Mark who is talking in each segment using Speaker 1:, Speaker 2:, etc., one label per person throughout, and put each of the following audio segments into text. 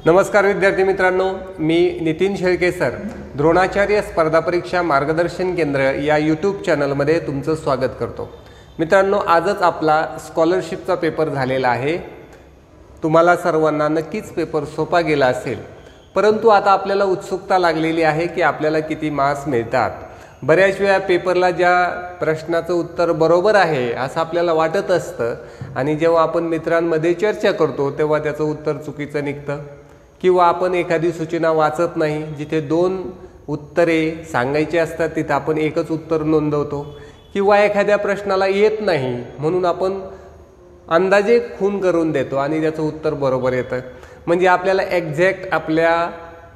Speaker 1: नमस्कार विद्यार्थी मित्रांनो, मी नितीन शेळके सर, द्रोणाचार्य स्पर्धा परीक्षा मार्गदर्शन केंद्र या यूट्यूब चॅनलमध्ये तुमचं स्वागत करतो। मित्रांनो, आजच आपला स्कॉलरशिपचा पेपर झालेला आहे। तुम्हाला सर्वांना नक्कीच पेपर सोपा गेला असेल, परंतु आता आपल्याला उत्सुकता लागलेली आहे की आपल्याला किती मार्क्स मिळतात। बऱ्याच वेळा पेपरला ज्या प्रश्नाचं उत्तर बरोबर आहे असं आपल्याला वाटत असतं आणि जेव्हा आपण मित्रांमध्ये चर्चा करतो तेव्हा त्याचं उत्तर चुकीचं निघतं, किंवा आपण एखादी सूचना वाचत नाही, जिथे दोन उत्तरे सांगायची असतात तिथे आपण एकच उत्तर नोंदवतो, किंवा एखाद्या प्रश्नाला येत नाही म्हणून आपण अंदाजे खून करून देतो आणि त्याचं उत्तर बरोबर येतं। म्हणजे आपल्याला एक्झॅक्ट आपल्या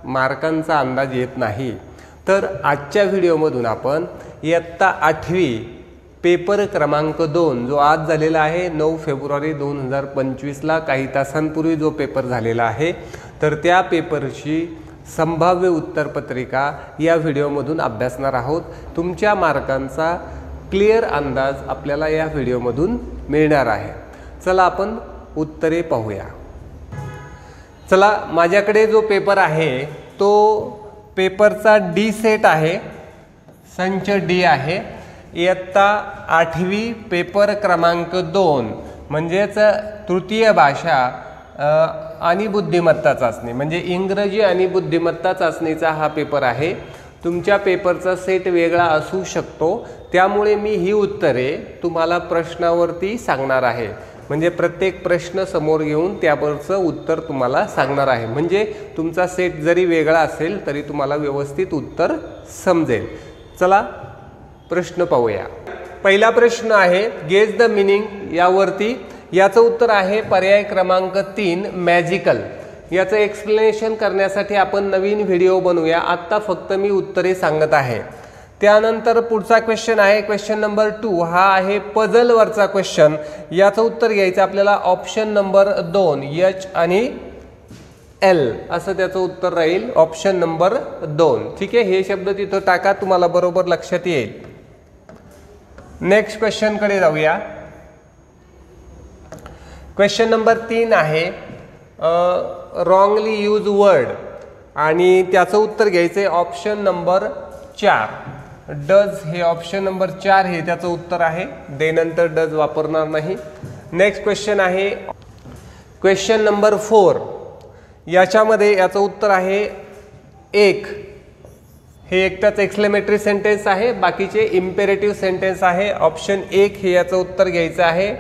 Speaker 1: मार्कांचा अंदाज येत नाही। तर आजच्या व्हिडिओमधून आपण इयत्ता 8वी पेपर क्रमांक 2 जो आज झालेला आहे 9 फेब्रुवारी 2025ला काही तासांपूर्वी जो पेपर झालेला आहे, तर त्या पेपरची संभाव्य उत्तरपत्रिका या व्हिडिओमधून अभ्यासणार आहोत। तुमच्या मार्कांचा क्लिअर अंदाज आपल्याला या व्हिडिओमधून मिळणार आहे। चला आपण उत्तरे पाहूया। चला, माझ्याकडे जो पेपर आहे तो पेपरचा डी सेट आहे, संच डी आहे। इयत्ता 8वी पेपर क्रमांक 2 म्हणजेच तृतीय भाषा आणि बुद्धिमत्ता चाचणी, म्हणजे इंग्रजी आणि बुद्धिमत्ता चाचणीचा हा पेपर आहे। तुमच्या पेपरचा सेट वेगळा असू शकतो, त्यामुळे मी ही उत्तरे तुम्हाला प्रश्नावरती सांगणार आहे। म्हणजे प्रत्येक प्रश्न समोर घेऊन त्यावरचं उत्तर तुम्हाला सांगणार आहे। म्हणजे तुमचा सेट जरी वेगळा असेल तरी तुम्हाला व्यवस्थित उत्तर समजेल। चला प्रश्न पाहूया। पहिला प्रश्न आहे गेस द मीनिंग यावरती। याचं उत्तर आहे पर्याय क्रमांक 3 मॅजिकल। याचं एक्सप्लेनेशन करण्यासाठी आपण नवीन व्हिडिओ बनवूया, आत्ता फक्त मी उत्तरे सांगत आहे। त्यानंतर पुढचा क्वेश्चन आहे क्वेश्चन नंबर 2, हा आहे पझलवरचा क्वेश्चन। याचं उत्तर घ्यायचं आपल्याला ऑप्शन नंबर 2 एच आणि एल असं त्याचं उत्तर राहील, ऑप्शन नंबर 2। ठीक आहे, हे शब्द तिथं टाका, तुम्हाला बरोबर लक्षात येईल। नेक्स्ट क्वेश्चन कडे जाऊया। क्वेश्चन नंबर 3 आहे रॉंगली यूज वर्ड, आणि त्याचं उत्तर घ्यायचं ऑप्शन नंबर 4 डज। हे ऑप्शन नंबर 4 हे त्याचं उत्तर आहे, दे नंतर डज वापरणार नाही। नेक्स्ट क्वेश्चन आहे क्वेश्चन नंबर 4। याच्यामध्ये याचं उत्तर आहे एक। हे एकटाच एक्सक्लेमेटरी सेंटेन्स आहे, बाकीचे इम्पेरेटिव्ह सेंटेन्स आहे। ऑप्शन 1 हे याचं उत्तर घ्यायचं आहे।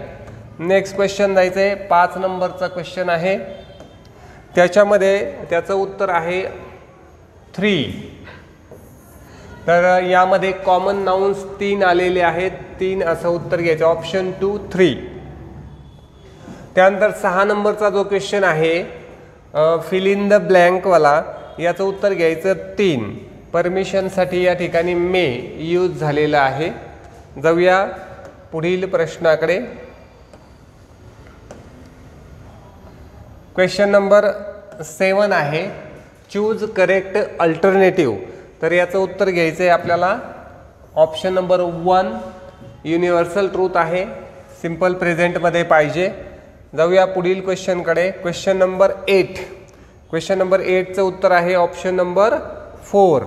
Speaker 1: नेक्स्ट क्वेश्चन जायचं आहे 5 नंबरचा क्वेश्चन आहे, त्याच्यामध्ये त्याचं उत्तर आहे 3। तर यामध्ये कॉमन नाउन्स 3 आलेले आहेत, 3 असं उत्तर घ्यायचं, ऑप्शन 2 3। त्यानंतर 6 नंबरचा जो क्वेश्चन आहे फिल इन द ब्लँकवाला, याचं उत्तर घ्यायचं 3। परमिशनसाठी या ठिकाणी मे यूज झालेला आहे। जाऊया पुढील प्रश्नाकडे। क्वेश्चन नंबर 7 आहे चूज करेक्ट अल्टरनेटिव्ह। तर याचं उत्तर घ्यायचं आहे आपल्याला ऑप्शन नंबर 1 युनिव्हर्सल ट्रूथ आहे, सिंपल प्रेझेंटमध्ये पाहिजे। जाऊया पुढील क्वेश्चनकडे। Question number 8। क्वेश्चन नंबर 8चं उत्तर आहे ऑप्शन नंबर 4।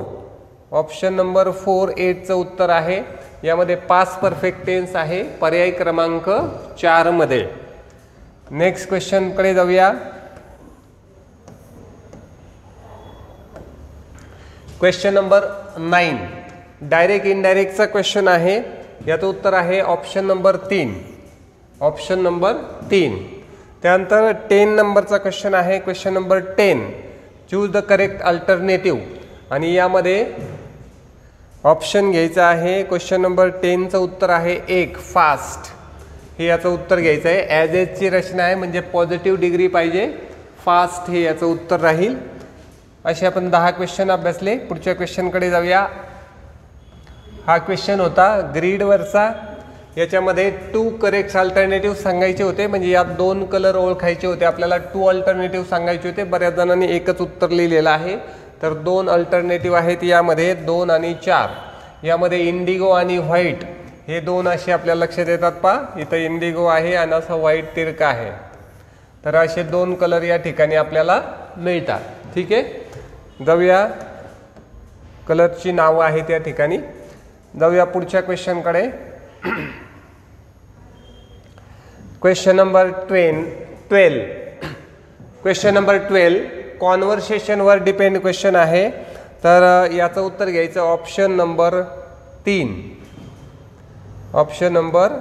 Speaker 1: ऑप्शन नंबर 4 8चं उत्तर आहे। यामध्ये पास्ट परफेक्ट टेन्स आहे, पर्याय क्रमांक 4 मध्ये। नेक्स्ट क्वेश्चनकडे जाऊया। क्वेश्चन नंबर 9 डायरेक्ट इनडायरेक्टचा क्वेश्चन आहे। याचं उत्तर आहे ऑप्शन नंबर 3, ऑप्शन नंबर 3। त्यानंतर 10 नंबरचा क्वेश्चन आहे question number 10 choose the correct alternative, आणि यामध्ये ऑप्शन घ्यायचं आहे क्वेश्चन नंबर 10चं उत्तर आहे 1 फास्ट। हे याचं उत्तर घ्यायचं आहे। ॲज एजची रचना आहे, म्हणजे पॉझिटिव्ह डिग्री पाहिजे, फास्ट हे याचं उत्तर राहील। असे आपण 10 क्वेश्चन अभ्यासले। पुढच्या क्वेश्चनकडे जाऊया। हा क्वेश्चन होता ग्रीडवरचा। याच्यामध्ये 2 करेक्ट अल्टरनेटिव्ह सांगायचे होते, म्हणजे यात 2 कलर ओळखायचे होते आपल्याला, 2 अल्टरनेटिव्ह सांगायचे होते। बऱ्याच जणांनी एकच उत्तर लिहिलेलं आहे, तर 2 अल्टरनेटिव्ह आहेत यामध्ये, 2 आणि 4। यामध्ये इंडिगो आणि व्हाईट हे 2 असे आपल्या लक्षात येतात। पहा इथं इंडिगो आहे आणि असं व्हाईट तिरका आहे, तर असे 2 कलर या ठिकाणी आपल्याला मिळतात. ठीक आहे, जाऊया कलरची नावं आहे त्या ठिकाणी. जाऊया पुढच्या क्वेश्चनकडे. Question number 12. क्वेश्चन नंबर 12 कॉन्व्हर्सेशनवर डिपेंड क्वेश्चन आहे. तर याचं उत्तर घ्यायचं option number 3. Option number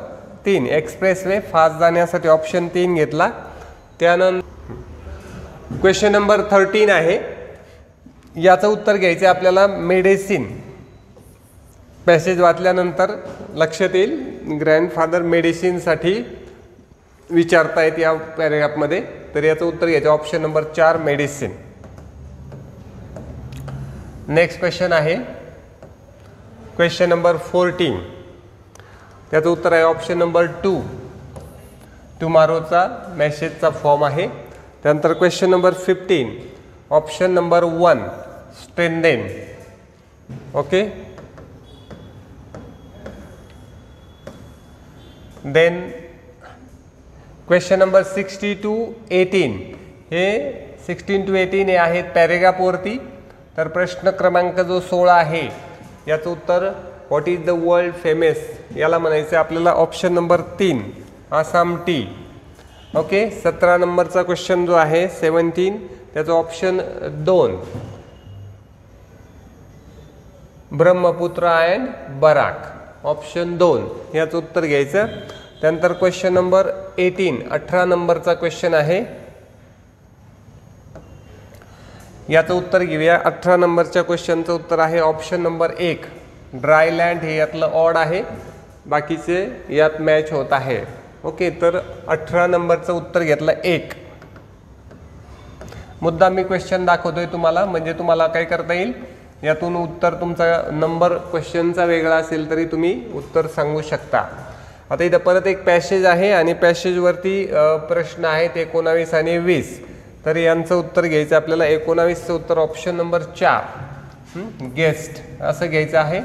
Speaker 1: 3 expressway fast जाण्यासाठी ऑप्शन 3 घेतला. त्यानंतर क्वेश्चन नंबर 13 आहे. याचं उत्तर घ्यायचं आपल्याला मेडिसिन. पॅसेज वाचल्यानंतर लक्षात येईल ग्रँडफादर मेडिसिनसाठी विचारतायत या पॅरेग्राफमध्ये. तर याचं उत्तर घ्यायचं option number 4 medicine. Next question आहे क्वेश्चन नंबर 14. त्याचं उत्तर आहे ऑप्शन नंबर 2 टुमारोचा मेसेजचा फॉर्म आहे. त्यानंतर question number 15 option number 1 strengthen. Okay, then question number 16 to 18 हे 16 to 18 हे आहेत पॅरेग्राफवरती. तर प्रश्न क्रमांक जो 16 आहे याचं उत्तर what is the world famous, याला म्हणायचं आपल्याला option number 3 Assam tea. Okay, 17 नंबरचा क्वेश्चन जो आहे 17 त्याचं option 2 Brahmaputra and Barak. Option 2 याचं उत्तर घ्यायचं. त्यानंतर क्वेश्चन नंबर 18 नंबरचा क्वेश्चन आहे. याचं उत्तर घेऊया. 18 नंबरच्या क्वेश्चनचं उत्तर आहे ऑप्शन नंबर 1 ड्रायलँड. हे यातलं ऑड आहे, बाकीचे यात मॅच होत आहे. ओके, तर 18 नंबरचं उत्तर घेतलं 1. मुद्दा मी क्वेश्चन दाखवतोय तुम्हाला, म्हणजे तुम्हाला काय करता येईल, यातून उत्तर तुमचा नंबर क्वेश्चनचा वेगळा असेल तरी तुम्ही उत्तर सांगू शकता. आता इथं परत एक पॅसेज आहे आणि पॅसेजवरती प्रश्न आहेत 19 आणि 20. तर यांचं उत्तर घ्यायचं आपल्याला. 19चं उत्तर ऑप्शन नंबर 4 गेस्ट असं घ्यायचं आहे.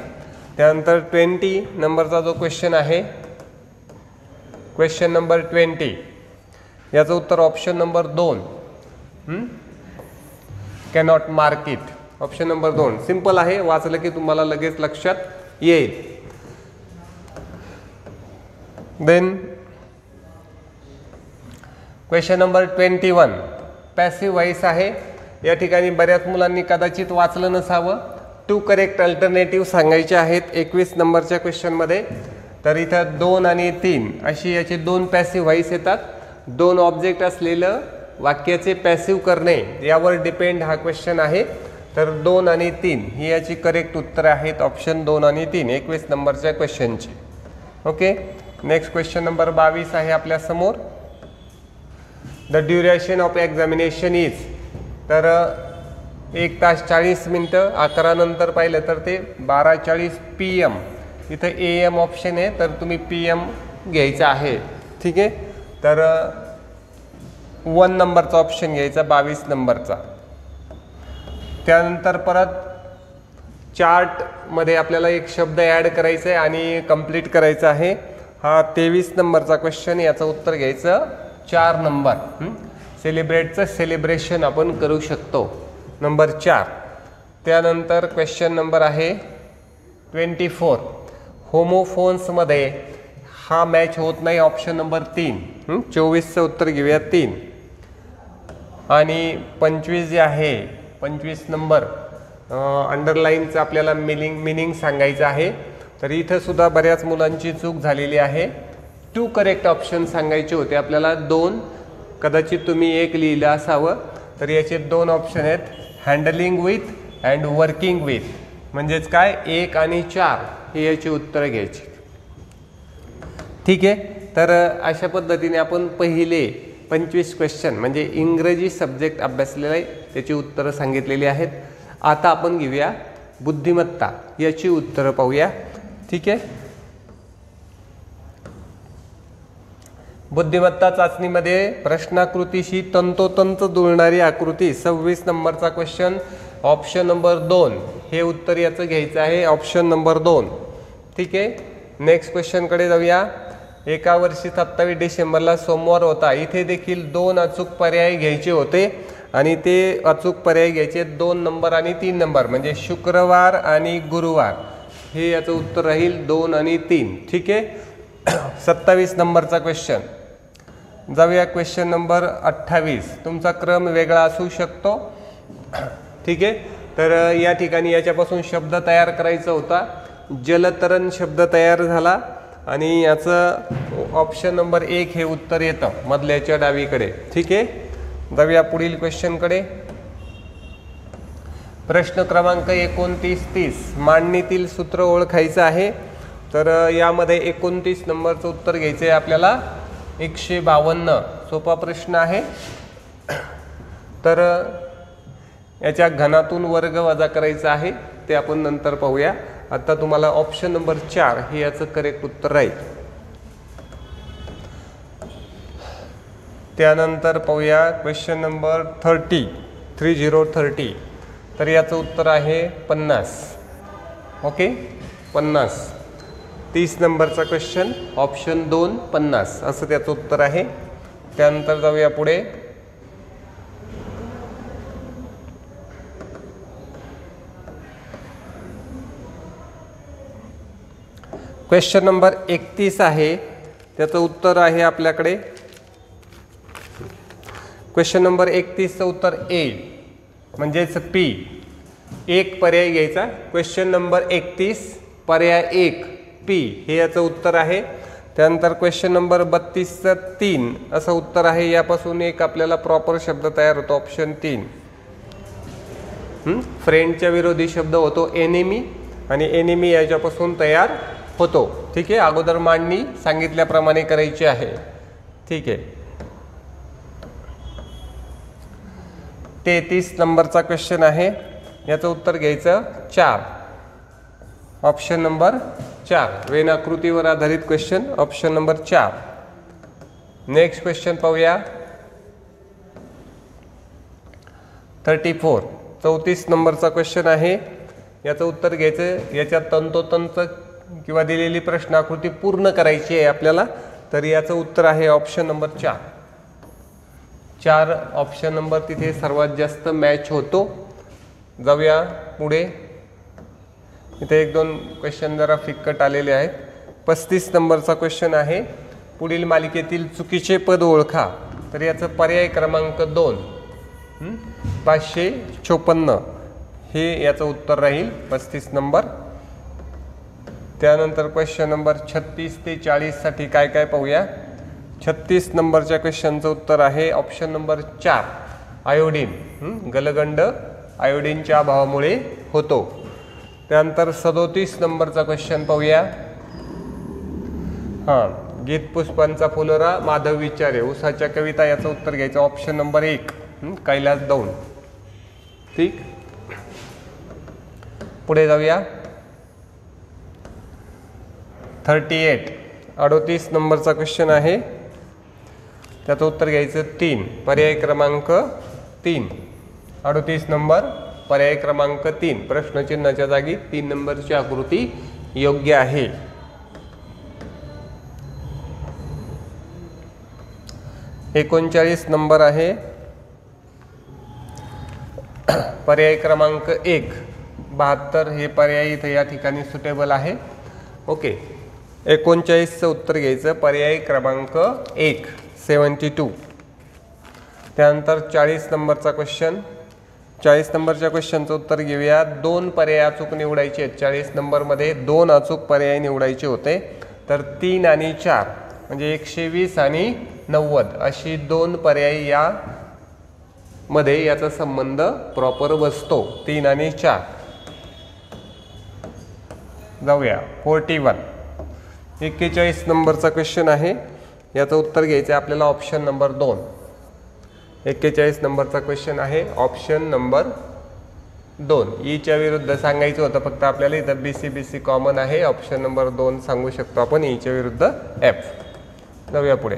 Speaker 1: त्यानंतर 20 नंबरचा जो क्वेश्चन आहे क्वेश्चन नंबर 20 याचं उत्तर option number 2 cannot mark it. Option number 2 simple आहे, वाचलं की तुम्हाला लगेच लक्षात येईल. Then question number 21 passive voice आहे. या ठिकाणी बऱ्याच मुलांनी कदाचित वाचलं नसावं. 2 करेक्ट अल्टरनेटिव्ह सांगायचे आहेत 21 नंबरच्या क्वेश्चनमध्ये. तर इथं 2 आणि 3 अशी याचे 2 पॅसिव्ह व्हॉइस येतात. 2 ऑब्जेक्ट असलेलं वाक्याचे पॅसिव्ह करणे यावर डिपेंड हा क्वेश्चन आहे. तर 2 आणि 3 ही याची करेक्ट उत्तरे आहेत. ऑप्शन 2 आणि 3 21 नंबरच्या क्वेश्चनची. ओके, नेक्स्ट क्वेश्चन नंबर 22 आहे आपल्या समोर. The duration of examination is. तर 1 तास 40 मिनटं. 11 नंतर पाहिलं तर ते 12:40 PM. इथं AM ऑप्शन आहे, तर तुम्ही PM घ्यायचा आहे. ठीक आहे, तर 1 नंबरचा ऑप्शन घ्यायचा 22 नंबरचा. त्यानंतर परत चार्टमध्ये आपल्याला एक शब्द ॲड करायचा आहे आणि कंप्लीट करायचा आहे. हा 23 नंबरचा क्वेश्चन. याचं उत्तर घ्यायचं 4 नंबर. सेलिब्रेटचं सेलिब्रेशन आपण करू शकतो नंबर 4. त्यानंतर क्वेश्चन नंबर आहे 24 होमोफोन्समध्ये हा मॅच होत नाही. ऑप्शन नंबर 3 24चं उत्तर घेऊया 3. आणि 25 जे आहे 25 नंबर अंडरलाईनचं आपल्याला मिनिंग सांगायचं आहे. तर इथं सुद्धा बऱ्याच मुलांची चूक झालेली आहे. 2 करेक्ट ऑप्शन सांगायचे होते आपल्याला. 2 कदाचित तुम्ही 1 लिहिलं असावं. तर याचे 2 ऑप्शन आहेत handling with and working with. म्हणजेच काय 1 आणि 4 हे याची उत्तरं घ्यायची. ठीक आहे, तर अशा पद्धतीने आपण पहिले 25 क्वेश्चन म्हणजे इंग्रजी सब्जेक्ट अभ्यासलेले त्याची उत्तरं सांगितलेली आहेत. आता आपण घेऊया बुद्धिमत्ता याची उत्तरं पाहूया. ठीक आहे, बुद्धिमत्ता चाचणीमध्ये प्रश्नाकृतीशी तंतोतंत जुळणारी आकृती 26 नंबरचा क्वेश्चन ऑप्शन नंबर 2 हे उत्तर याचं घ्यायचं आहे. Option number 2. ठीक आहे, नेक्स्ट क्वेश्चनकडे जाऊया. एका वर्षी 27 डिसेंबरला सोमवार होता. इथे देखील 2 अचूक पर्याय घ्यायचे होते आणि ते अचूक पर्याय घ्यायचे 2 नंबर आणि 3 नंबर, म्हणजे शुक्रवार आणि गुरुवार हे याचं उत्तर राहील 2 आणि 3. ठीक आहे. 27 नंबरचा क्वेश्चन. जाऊया क्वेश्चन नंबर 28. तुमचा क्रम वेगळा असू शकतो. ठीक आहे. तर या ठिकाणी याच्यापासून शब्द तयार करायचा होता. जलतरण शब्द तयार झाला आणि याचं ऑप्शन नंबर 1 हे उत्तर येतं मधल्याच्या डावीकडे. ठीक आहे. जाऊया पुढील क्वेश्चनकडे. प्रश्न क्रमांक 29-30. मांडणीतील सूत्र ओळखायचं आहे. तर यामध्ये 29 नंबरचं उत्तर घ्यायचं आहे आपल्याला 152. सोपा प्रश्न आहे. तर याच्या घनातून वर्ग वजा करायचा आहे, ते आपण नंतर पाहूया. आता तुम्हाला ऑप्शन नंबर 4 हे याचं करेक्ट उत्तर राहील. त्यानंतर पाहूया क्वेश्चन नंबर 30. तर याचं उत्तर आहे 50. ओके, 50. 30 नंबरचा क्वेश्चन ऑप्शन 2 50 असं त्याचं उत्तर आहे. त्यानंतर जाऊया पुढे. क्वेश्चन नंबर 31 आहे, त्याचं उत्तर आहे आपल्याकडे. क्वेश्चन नंबर 31चं उत्तर ए म्हणजेच पी. एक पर्याय घ्यायचा. क्वेश्चन नंबर 31 पर्याय 1 पी हे याचं उत्तर आहे. त्यानंतर क्वेश्चन नंबर 32चं 3 असं उत्तर आहे. यापासून एक आपल्याला प्रॉपर शब्द तयार होतो ऑप्शन 3. फ्रेंडच्या विरोधी शब्द होतो एनिमी, आणि एनिमी याच्यापासून तयार होतो. ठीक आहे. अगोदर मांडणी सांगितल्याप्रमाणे करायची आहे. ठीक आहे. 33 नंबरचा क्वेश्चन आहे. याचं उत्तर घ्यायचं 4. Option number 4. वेनाकृतीवर आधारित question option number 4. Next question पाहूया. 34. 34 नंबरचा क्वेश्चन आहे. याचं उत्तर घ्यायचं. याच्यात तंतोतंत किंवा दिलेली प्रश्नाकृती पूर्ण करायची आहे आपल्याला. तर याचं उत्तर आहे ऑप्शन नंबर 4. 4 ऑप्शन नंबर तिथे सर्वात जास्त मॅच होतो. जाऊया पुढे. इथे 1-2 क्वेश्चन जरा फिक्कट आलेले आहेत. 35 नंबरचा क्वेश्चन आहे. पुढील मालिकेतील चुकीचे पद ओळखा. तर याचं पर्याय क्रमांक 2 554 हे याचं उत्तर राहील 35 नंबर. त्यानंतर क्वेश्चन नंबर 36 ते 40 साठी काय काय पाहूया. 36 नंबरच्या क्वेश्चनचं उत्तर आहे ऑप्शन नंबर 4 आयोडीन. गलगंड आयोडीनच्या अभावामुळे होतो. त्यानंतर 37 नंबरचा क्वेश्चन पाहूया. गीतपुष्पांचा फुलोरा माधव विचारे उसाच्या कविता. याचं उत्तर घ्यायचं ऑप्शन नंबर 1 कैलास दौंड. ठीक. पुढे जाऊया. 38 नंबरचा क्वेश्चन आहे. त्याचं उत्तर घ्यायचं 3 पर्याय क्रमांक 3. 38 नंबर पर्याय क्रमांक 3. प्रश्नचिन्हाच्या जागी 3 नंबरची आकृती योग्य आहे. एकोणचाळीस नंबर आहे. पर्याय क्रमांक 1. 72 हे पर्याय इथे या ठिकाणी सुटेबल आहे. ओके. 39चं उत्तर घ्यायचं पर्याय क्रमांक 1 72. त्यानंतर 40 नंबरचा क्वेश्चन. 40 नंबरच्या क्वेश्चनचं उत्तर घेऊया. 2 पर्याय अचूक निवडायचे आहेत. 40 नंबरमध्ये 2 अचूक पर्याय निवडायचे होते. तर 3 आणि 4 म्हणजे 120 आणि 90 अशी 2 पर्याय या मध्ये याचा संबंध प्रॉपर बसतो. 3 आणि 4. जाऊया 41. 41 नंबरचा क्वेश्चन आहे. याचं उत्तर घ्यायचं आहे आपल्याला ऑप्शन नंबर 2. 41 नंबरचा क्वेश्चन आहे ऑप्शन नंबर 2. ईच्या विरुद्ध सांगायचं होतं फक्त आपल्याला. इथं BC कॉमन आहे. ऑप्शन नंबर 2 सांगू शकतो आपण ईच्या विरुद्ध F. जाऊया पुढे.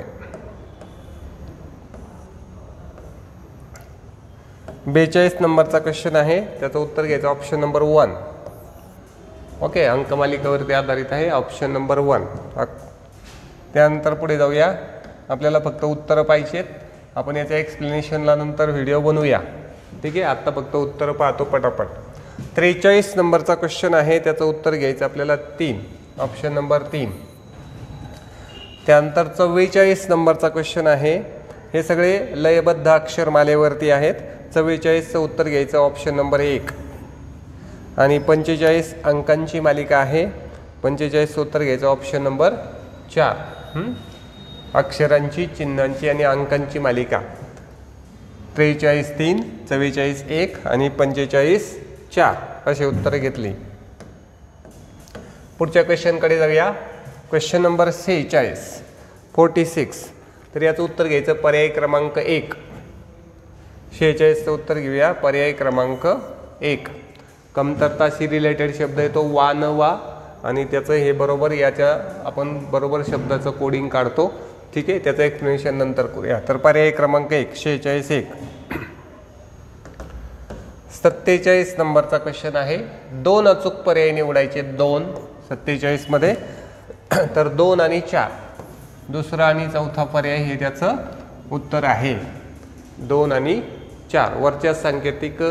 Speaker 1: 42 नंबरचा क्वेश्चन आहे. त्याचं उत्तर घ्यायचं ऑप्शन नंबर 1. ओके. अंकमालिकेवरती आधारित आहे ऑप्शन नंबर 1. त्यानंतर पुढे जाऊया. आपल्याला फक्त उत्तरं पाहिजेत. आपण याच्या एक्सप्लेनेशनला नंतर व्हिडिओ बनवूया, ठीक आहे. आत्ता फक्त उत्तर पाहतो पटापट. 43 नंबरचा क्वेश्चन आहे, त्याचं उत्तर घ्यायचं आपल्याला 3, ऑप्शन नंबर 3. त्यानंतर 44 नंबरचा क्वेश्चन आहे, हे सगळे लयबद्ध अक्षरमालेवरती आहेत. 44चं उत्तर घ्यायचं ऑप्शन नंबर 1. आणि 45 अंकांची मालिका आहे, 45चं उत्तर घ्यायचं ऑप्शन नंबर 4. अक्षरांची, चिन्हांची आणि अंकांची मालिका. 43 3, 44 1 आणि 45 4 असे उत्तरं घेतली. पुढच्या क्वेश्चनकडे जाऊया. Question number 46. तर याचं उत्तर घ्यायचं पर्याय क्रमांक 1. 46चं उत्तर घेऊया पर्याय क्रमांक 1. कमतरताशी रिलेटेड शब्द आहे तो वा न वा, आणि त्याचं हे बरोबर, याच्या आपण बरोबर शब्दाचं कोडिंग काढतो, ठीक आहे. त्याचं एक्सप्लेनेशन नंतर करूया. तर पर्याय क्रमांक 1 46 1. 47 नंबरचा क्वेश्चन आहे, 2 अचूक पर्याय निवडायचे. 2 47 मध्ये तर 2 आणि 4 दुसरा आणि चौथा पर्याय हे त्याचं उत्तर आहे. 2 आणि 4 वरच्या सांकेतिक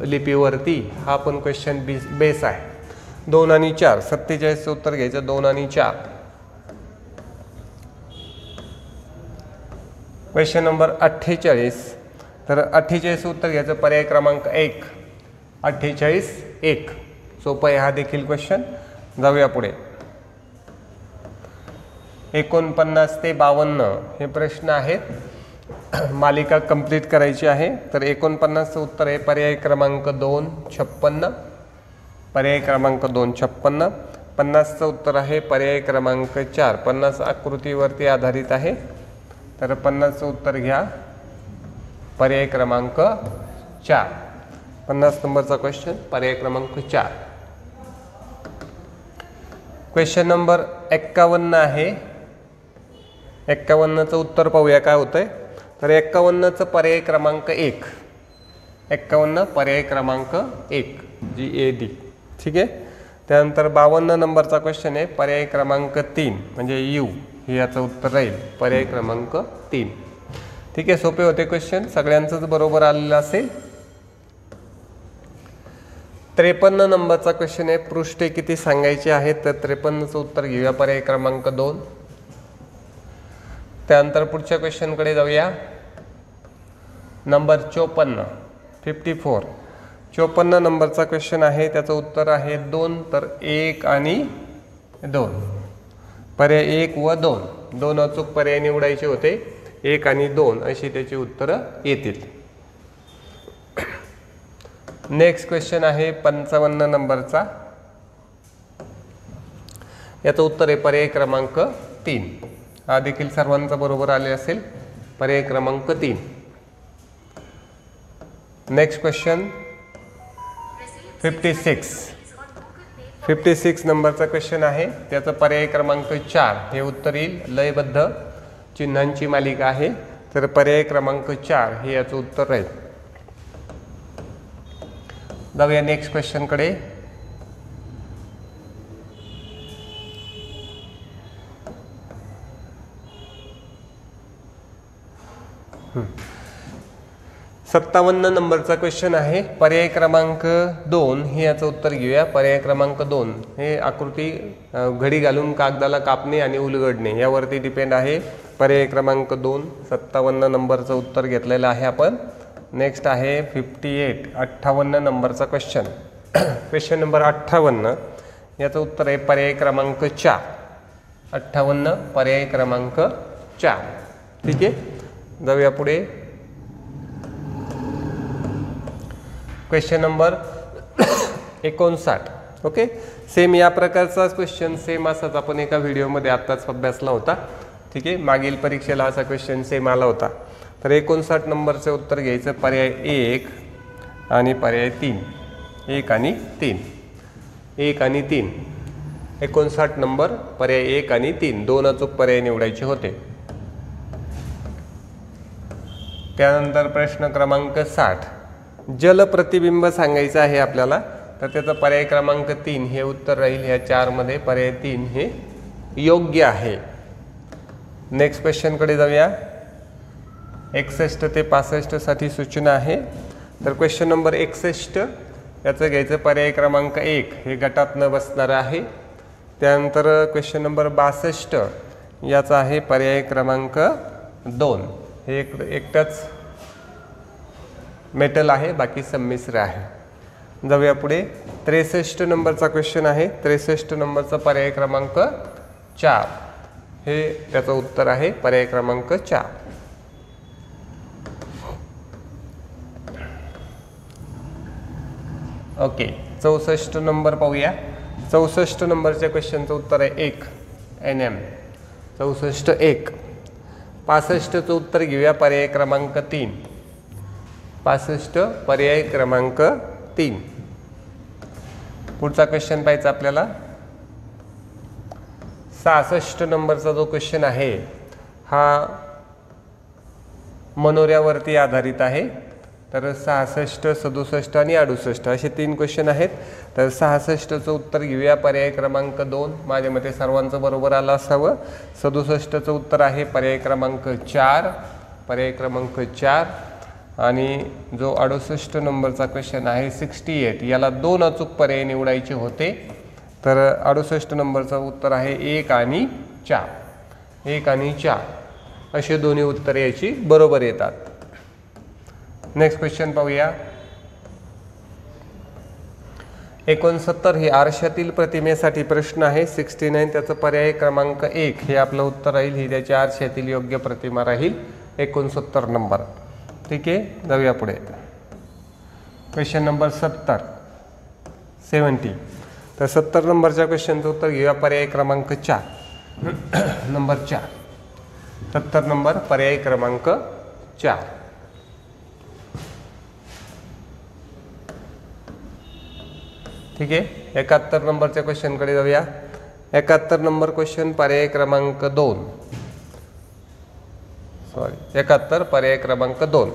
Speaker 1: लिपीवरती हा पण क्वेश्चन बेस आहे. 2 आणि 4 47चं उत्तर घ्यायचं 2 आणि 4. Question number 48. तर 48चं उत्तर घ्यायचं पर्याय क्रमांक 1. 48 1. सोपं आहे हा देखील क्वेश्चन. जाऊया पुढे. 49 ते 52 हे प्रश्न आहेत, मालिका कंप्लीट करायची आहे. तर 49चं उत्तर आहे पर्याय क्रमांक 2 56. पर्याय क्रमांक 2 56. 50चं उत्तर आहे पर्याय क्रमांक 4. 50 आकृतीवरती आधारित आहे, तर 50चं उत्तर घ्या पर्याय क्रमांक 4. 50 नंबरचा क्वेश्चन पर्याय क्रमांक 4. क्वेश्चन नंबर 51 आहे. 51चं उत्तर पाहूया काय होतंय. तर 51चं पर्याय क्रमांक 1. 51 पर्याय क्रमांक 1 GAD, ठीक आहे. त्यानंतर 52 नंबरचा क्वेश्चन आहे पर्याय क्रमांक 3 म्हणजे U, हे याचं उत्तर राहील पर्याय क्रमांक 3, ठीक आहे. सोपे होते क्वेश्चन, सगळ्यांचंच बरोबर आलेलं असेल. 53 नंबरचा क्वेश्चन आहे, पृष्ठे किती सांगायचे आहेत. तर 53चं उत्तर घेऊया पर्याय क्रमांक 2. त्यानंतर पुढच्या क्वेश्चनकडे जाऊया. नंबर 54. 54 नंबरचा क्वेश्चन आहे, त्याचं उत्तर आहे 2. तर 1 आणि 2 पर्याय 1 व 2 2 अचूक पर्याय निवडायचे होते. 1 आणि 2 अशी त्याची उत्तरं येतील. नेक्स्ट क्वेश्चन आहे 55 नंबरचा. याचं उत्तर आहे पर्याय क्रमांक 3. हा देखील सर्वांचा बरोबर आले असेल, पर्याय क्रमांक 3. नेक्स्ट क्वेश्चन 56 नंबरचा क्वेश्चन आहे, त्याचं पर्याय क्रमांक 4 हे उत्तर येईल. लयबद्ध चिन्हांची मालिका आहे, तर पर्याय क्रमांक 4 हे याचं उत्तर राहील. जाऊया नेक्स्ट क्वेश्चनकडे. सत्तावन्न नंबरचा क्वेश्चन आहे, पर्याय क्रमांक 2 हे याचं उत्तर घेऊया. पर्याय क्रमांक 2 हे आकृती घडी घालून कागदाला कापणे आणि उलगडणे यावरती डिपेंड आहे. पर्याय क्रमांक 2 57 नंबरचं उत्तर घेतलेलं आहे आपण. नेक्स्ट आहे 58 नंबरचा क्वेश्चन. क्वेश्चन नंबर 58 याचं उत्तर आहे पर्याय क्रमांक 4. 58 पर्याय क्रमांक 4, ठीक आहे. जाऊया पुढे. Question number 59. ओके, सेम या प्रकारचाच क्वेश्चन सेम असाच आपण एका व्हिडिओमध्ये आत्ताच अभ्यासला होता, ठीक आहे. मागील परीक्षेला असा क्वेश्चन सेम आला होता. तर 59 नंबरचे उत्तर घ्यायचं पर्याय 1 आणि पर्याय 3. 1 आणि 3. 1 आणि 3. 59 नंबर पर्याय 1 आणि 3 दोन अचूक पर्याय निवडायचे होते. त्यानंतर प्रश्न क्रमांक 60. जल प्रतिबिंब सांगायचं आहे आपल्याला, तर त्याचा पर्याय क्रमांक 3 हे उत्तर राहील. ह्या 4 मध्ये पर्याय 3 हे योग्य आहे. नेक्स्ट क्वेश्चनकडे जाऊया. 61 ते 65साठी सूचना आहे। तर क्वेश्चन नंबर 61 याचं घ्यायचं पर्याय क्रमांक 1 हे गटात न बसणार आहे। त्यानंतर क्वेश्चन नंबर 62 याचा आहे पर्याय क्रमांक 2 हे एकटाच मेटल आहे, बाकी संमिश्र आहे। जाऊया पुढे 63 नंबरचा क्वेश्चन आहे। 63 नंबरचा पर्याय क्रमांक 4 हे त्याचं उत्तर आहे, पर्याय क्रमांक 4। ओके 64 नंबर पाहूया। 64 नंबरच्या क्वेश्चनचं उत्तर आहे 1 NM 64 1। 65चं उत्तर घेऊया पर्याय क्रमांक 3 65 पर्याय क्रमांक 3। पुढचा क्वेश्चन पाहायचा आपल्याला 66 नंबरचा जो क्वेश्चन आहे हा मनोऱ्यावरती आधारित आहे। तर 66 67 आणि 68 असे 3 क्वेश्चन आहेत। तर 66चं उत्तर घेऊया पर्याय क्रमांक 2, माझ्या मते सर्वांचं बरोबर आलं असावं। 67चं उत्तर आहे पर्याय क्रमांक 4 पर्याय क्रमांक 4। आणि जो 68 नंबरचा क्वेश्चन आहे 68 याला 2 अचूक पर्याय निवडायचे होते। तर 68 नंबरचं उत्तर आहे 1 आणि 4 1 आणि 4 असे दोन्ही उत्तरे याची बरोबर येतात। नेक्स्ट क्वेश्चन पाहूया 69 हे आरशातील प्रतिमेसाठी प्रश्न आहे। 69 त्याचं पर्याय क्रमांक 1 हे आपलं उत्तर राहील, ही त्याची आरशातील योग्य प्रतिमा राहील 69 नंबर। ठीक आहे, जाऊया पुढे क्वेश्चन नंबर 70 तर 70 नंबरच्या क्वेश्चनचं उत्तर घेऊया पर्याय क्रमांक 4 नंबर 4 70 नंबर पर्याय क्रमांक 4। ठीक आहे, 71 नंबरच्या क्वेश्चनकडे जाऊया। 71 नंबर क्वेश्चन पर्याय क्रमांक 2 71 पर्याय क्रमांक 2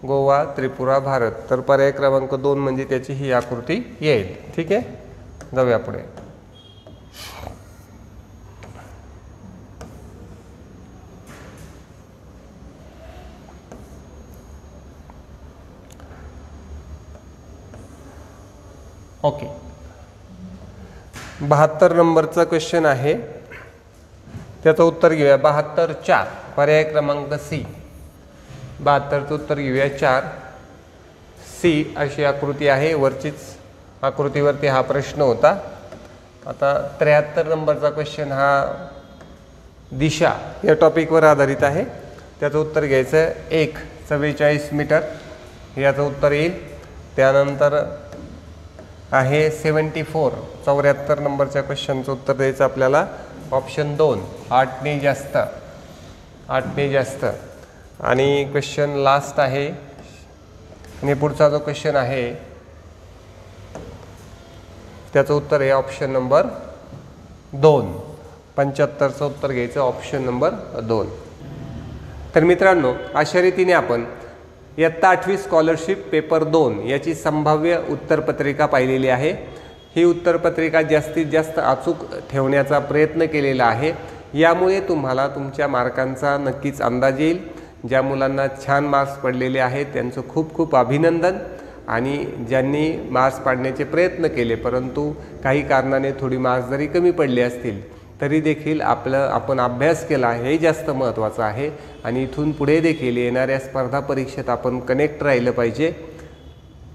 Speaker 1: गोवा त्रिपुरा भारत। तर पर्याय क्रमांक 2 म्हणजे त्याची ही आकृती येईल। ठीक आहे, जाऊया पुढे ओके 72 नंबरचा क्वेश्चन आहे, त्याचं उत्तर घेऊया 72 4 पर्याय क्रमांक C। 72चं उत्तर घेऊया 4 C अशी आकृती आहे, वरचीच आकृतीवरती हा प्रश्न होता। आता 73 नंबरचा क्वेश्चन हा दिशा या टॉपिकवर आधारित आहे। त्याचं उत्तर घ्यायचं 1 44 मीटर याचं उत्तर येईल। त्यानंतर आहे 74 नंबरच्या क्वेश्चनचं उत्तर द्यायचं आपल्याला ऑप्शन 2 8 ने जास्त आणि क्वेश्चन लास्ट आहे। आणि पुढचा जो क्वेश्चन आहे त्याचं उत्तर आहे ऑप्शन नंबर 2 75चं उत्तर घ्यायचं ऑप्शन नंबर 2। तर मित्रांनो अशा रीतीने आपण इयत्ता 8वी स्कॉलरशिप पेपर 2 याची संभाव्य उत्तरपत्रिका पाहिलेली आहे। ही उत्तरपत्रिका जास्तीत जास्त अचूक ठेवण्याचा प्रयत्न केलेला आहे। यामुळे तुम्हाला तुमच्या मार्कांचा नक्कीच अंदाज येईल। ज्या मुलांना छान मार्क्स पडलेले आहेत त्यांचं खूप खूप अभिनंदन, आणि ज्यांनी मार्क्स पाडण्याचे प्रयत्न केले परंतु काही कारणाने थोडी मार्क्स जरी कमी पडले असतील तरी देखील आपण अभ्यास केला हे जास्त महत्त्वाचं आहे। आणि इथून पुढे देखील येणाऱ्या स्पर्धा परीक्षेत आपण कनेक्ट राहिलं पाहिजे।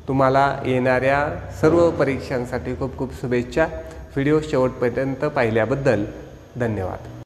Speaker 1: तुम्हाला येणाऱ्या सर्व परीक्षांसाठी खूप खूप शुभेच्छा। व्हिडिओ शेवटपर्यंत पाहिल्याबद्दल धन्यवाद।